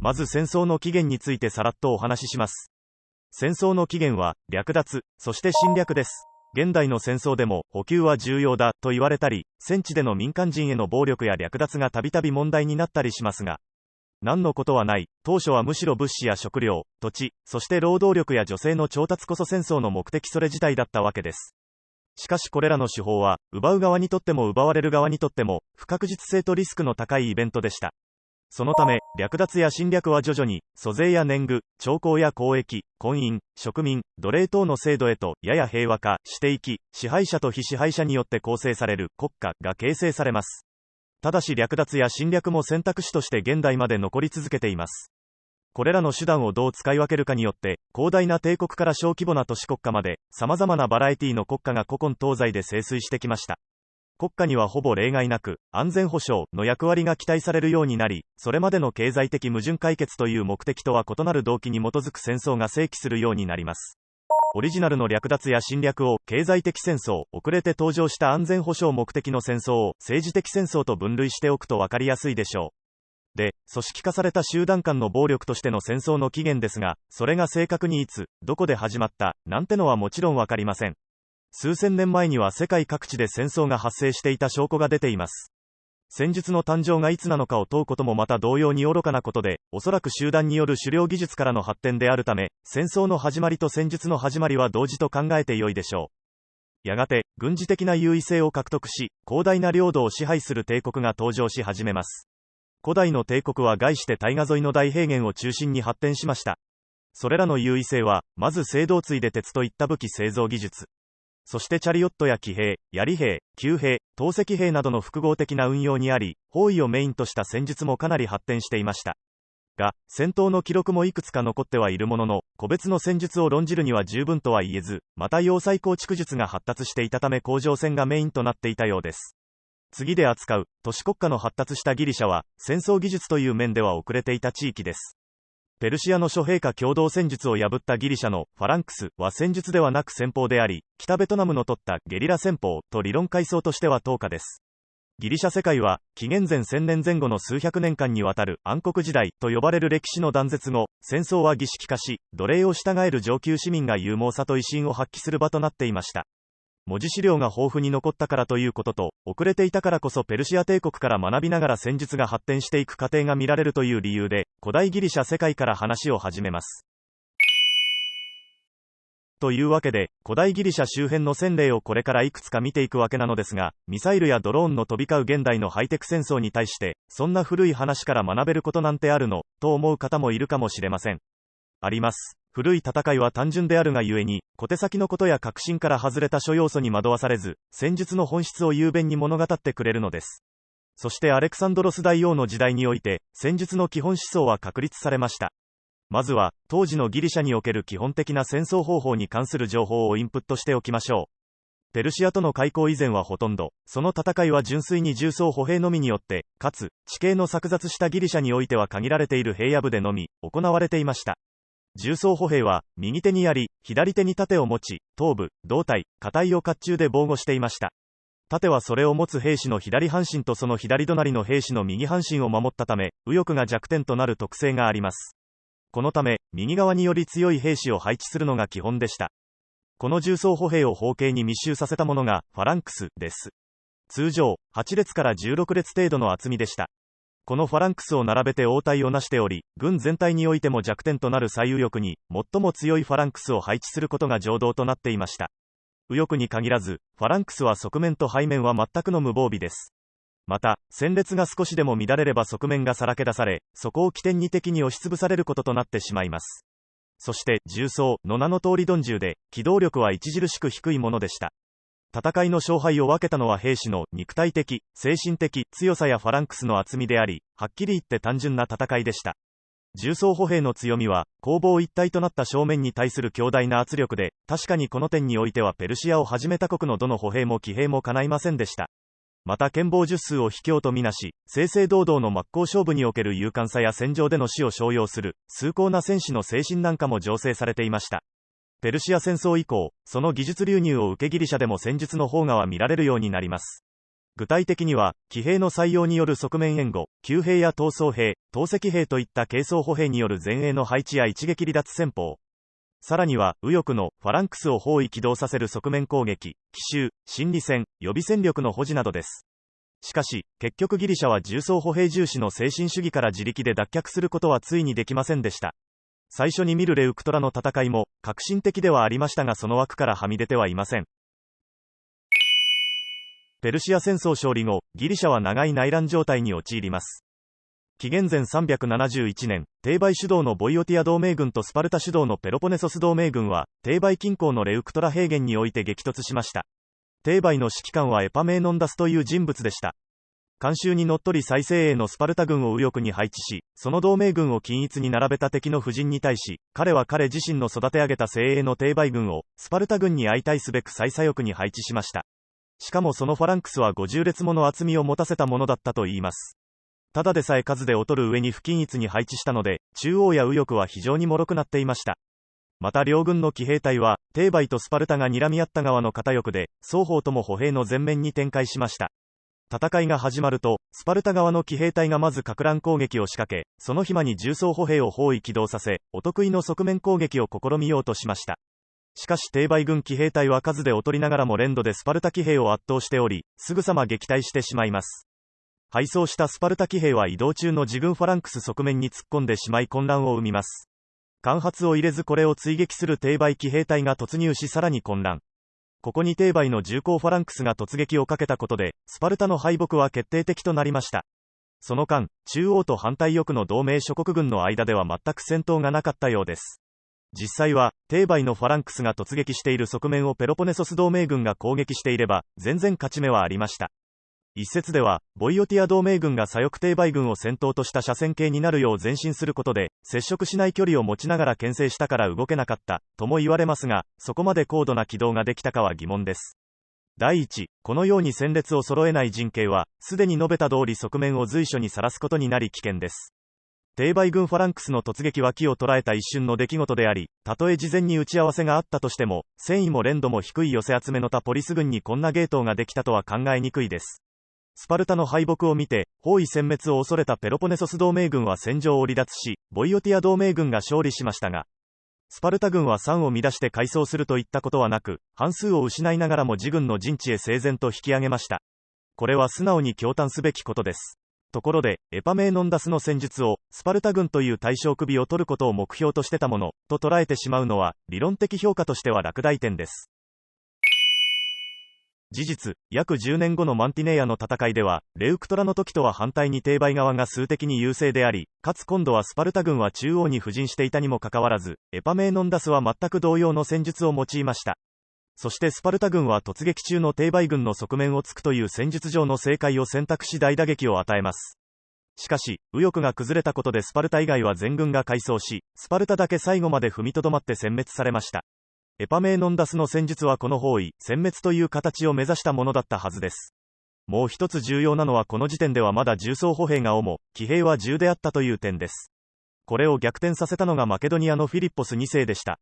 まず戦争の起源についてさらっとお話しします。戦争の起源は、略奪、そして侵略です。現代の戦争でも、補給は重要だ、と言われたり、戦地での民間人への暴力や略奪がたびたび問題になったりしますが、何のことはない。当初はむしろ物資や食料、土地、そして労働力や女性の調達こそ戦争の目的それ自体だったわけです。しかしこれらの手法は、奪う側にとっても奪われる側にとっても、不確実性とリスクの高いイベントでした。そのため、略奪や侵略は徐々に、租税や年貢、徴工や交易、婚姻、植民、奴隷等の制度へと、やや平和化していき、支配者と被支配者によって構成される国家が形成されます。ただし略奪や侵略も選択肢として現代まで残り続けています。これらの手段をどう使い分けるかによって、広大な帝国から小規模な都市国家まで、様々なバラエティの国家が古今東西で盛衰してきました。国家にはほぼ例外なく、安全保障の役割が期待されるようになり、それまでの経済的矛盾解決という目的とは異なる動機に基づく戦争が正規するようになります。オリジナルの略奪や侵略を経済的戦争、遅れて登場した安全保障目的の戦争を政治的戦争と分類しておくと分かりやすいでしょう。で、組織化された集団間の暴力としての戦争の起源ですが、それが正確にいつ、どこで始まった、なんてのはもちろん分かりません。数千年前には世界各地で戦争が発生していた証拠が出ています。戦術の誕生がいつなのかを問うこともまた同様に愚かなことで、おそらく集団による狩猟技術からの発展であるため、戦争の始まりと戦術の始まりは同時と考えてよいでしょう。やがて、軍事的な優位性を獲得し、広大な領土を支配する帝国が登場し始めます。古代の帝国は概して大河沿いの大平原を中心に発展しました。それらの優位性は、まず青銅槌で鉄といった武器製造技術。そしてチャリオットや騎兵、槍兵、弓兵、投石兵などの複合的な運用にあり、包囲をメインとした戦術もかなり発展していました。が、戦闘の記録もいくつか残ってはいるものの、個別の戦術を論じるには十分とは言えず、また要塞構築術が発達していたため甲状戦がメインとなっていたようです。次で扱う、都市国家の発達したギリシャは、戦争技術という面では遅れていた地域です。ペルシアの諸兵家共同戦術を破ったギリシャのファランクスは戦術ではなく戦法であり、北ベトナムの取ったゲリラ戦法と理論階層としては等価です。ギリシャ世界は、紀元前1000年前後の数百年間にわたる暗黒時代と呼ばれる歴史の断絶後、戦争は儀式化し、奴隷を従える上級市民が勇猛さと威信を発揮する場となっていました。文字資料が豊富に残ったからということと、遅れていたからこそペルシア帝国から学びながら戦術が発展していく過程が見られるという理由で、古代ギリシャ世界から話を始めます。というわけで、古代ギリシャ周辺の戦例をこれからいくつか見ていくわけなのですが、ミサイルやドローンの飛び交う現代のハイテク戦争に対して、そんな古い話から学べることなんてあるの、と思う方もいるかもしれません。あります。古い戦いは単純であるがゆえに、小手先のことや革新から外れた諸要素に惑わされず、戦術の本質を雄弁に物語ってくれるのです。そしてアレクサンドロス大王の時代において、戦術の基本思想は確立されました。まずは、当時のギリシャにおける基本的な戦争方法に関する情報をインプットしておきましょう。ペルシアとの開交以前はほとんど、その戦いは純粋に重装歩兵のみによって、かつ、地形の錯雑したギリシャにおいては限られている平野部でのみ、行われていました。重装歩兵は、右手に槍、左手に盾を持ち、頭部、胴体、下体を甲冑で防護していました。盾はそれを持つ兵士の左半身とその左隣の兵士の右半身を守ったため、右翼が弱点となる特性があります。このため、右側により強い兵士を配置するのが基本でした。この重装歩兵を砲形に密集させたものが、ファランクス、です。通常、8列から16列程度の厚みでした。このファランクスを並べて応対をなしており、軍全体においても弱点となる最右翼に、最も強いファランクスを配置することが常道となっていました。右翼に限らず、ファランクスは側面と背面は全くの無防備です。また、戦列が少しでも乱れれば側面がさらけ出され、そこを起点に敵に押しつぶされることとなってしまいます。そして、重装の名の通り鈍銃で、機動力は著しく低いものでした。戦いの勝敗を分けたのは兵士の肉体的、精神的強さやファランクスの厚みであり、はっきり言って単純な戦いでした。重装歩兵の強みは、攻防一体となった正面に対する強大な圧力で、確かにこの点においてはペルシアをはじめ他国のどの歩兵も騎兵も叶いませんでした。また剣謀術数を卑怯とみなし、正々堂々の真っ向勝負における勇敢さや戦場での死を商用する、崇高な戦士の精神なんかも醸成されていました。ペルシア戦争以降、その技術流入を受けギリシャでも戦術の萌芽は見られるようになります。具体的には、騎兵の採用による側面援護、騎兵や闘争兵、投石兵といった軽装歩兵による前衛の配置や一撃離脱戦法。さらには、右翼のファランクスを包囲機動させる側面攻撃、奇襲、心理戦、予備戦力の保持などです。しかし、結局ギリシャは重装歩兵重視の精神主義から自力で脱却することはついにできませんでした。最初に見るレウクトラの戦いも、革新的ではありましたがその枠からはみ出てはいません。ペルシア戦争勝利後、ギリシャは長い内乱状態に陥ります。紀元前371年、テーバイ主導のボイオティア同盟軍とスパルタ主導のペロポネソス同盟軍は、テーバイ近郊のレウクトラ平原において激突しました。テーバイの指揮官はエパメーノンダスという人物でした。慣習にのっとり最精鋭のスパルタ軍を右翼に配置し、その同盟軍を均一に並べた敵の布陣に対し、彼は彼自身の育て上げた精鋭のテーバイ軍を、スパルタ軍に相対すべく最左翼に配置しました。しかもそのファランクスは50列もの厚みを持たせたものだったといいます。ただでさえ数で劣る上に不均一に配置したので、中央や右翼は非常に脆くなっていました。また両軍の騎兵隊は、テーバイとスパルタが睨み合った側の片翼で、双方とも歩兵の前面に展開しました。戦いが始まると、スパルタ側の騎兵隊がまず撹乱攻撃を仕掛け、その暇に重装歩兵を包囲機動させ、お得意の側面攻撃を試みようとしました。しかしテーバイ軍騎兵隊は数で劣りながらも連土でスパルタ騎兵を圧倒しており、すぐさま撃退してしまいます。敗走したスパルタ騎兵は移動中の自軍ファランクス側面に突っ込んでしまい混乱を生みます。間髪を入れずこれを追撃するテーバイ騎兵隊が突入しさらに混乱。ここにテーバイの重工ファランクスが突撃をかけたことで、スパルタの敗北は決定的となりました。その間、中央と反対翼の同盟諸国軍の間では全く戦闘がなかったようです。実際は、テーバイのファランクスが突撃している側面をペロポネソス同盟軍が攻撃していれば、全然勝ち目はありました。一説では、ボイオティア同盟軍が左翼テーバイ軍を先頭とした車線形になるよう前進することで、接触しない距離を持ちながら牽制したから動けなかった、とも言われますが、そこまで高度な軌道ができたかは疑問です。第一、このように戦列を揃えない陣形は、すでに述べた通り側面を随所にさらすことになり危険です。テーバイ軍ファランクスの突撃は機を捉えた一瞬の出来事であり、たとえ事前に打ち合わせがあったとしても、戦意も連度も低い寄せ集めの他ポリス軍にこんなゲートができたとは考えにくいです。スパルタの敗北を見て、包囲殲滅を恐れたペロポネソス同盟軍は戦場を離脱し、ボイオティア同盟軍が勝利しましたが、スパルタ軍は山を乱して改装するといったことはなく、半数を失いながらも自軍の陣地へ整然と引き上げました。これは素直に驚嘆すべきことです。ところで、エパメーノンダスの戦術を、スパルタ軍という対象首を取ることを目標としてたもの、と捉えてしまうのは、理論的評価としては落第点です。事実、約10年後のマンティネーアの戦いでは、レウクトラの時とは反対にテーバイ側が数的に優勢であり、かつ今度はスパルタ軍は中央に布陣していたにもかかわらず、エパメーノンダスは全く同様の戦術を用いました。そしてスパルタ軍は突撃中のテーバイ軍の側面を突くという戦術上の正解を選択し大打撃を与えます。しかし、右翼が崩れたことでスパルタ以外は全軍が改装し、スパルタだけ最後まで踏みとどまって殲滅されました。エパメーノンダスの戦術はこの包囲、殲滅という形を目指したものだったはずです。もう一つ重要なのはこの時点ではまだ重装歩兵が主、騎兵は10であったという点です。これを逆転させたのがマケドニアのフィリッポス2世でした。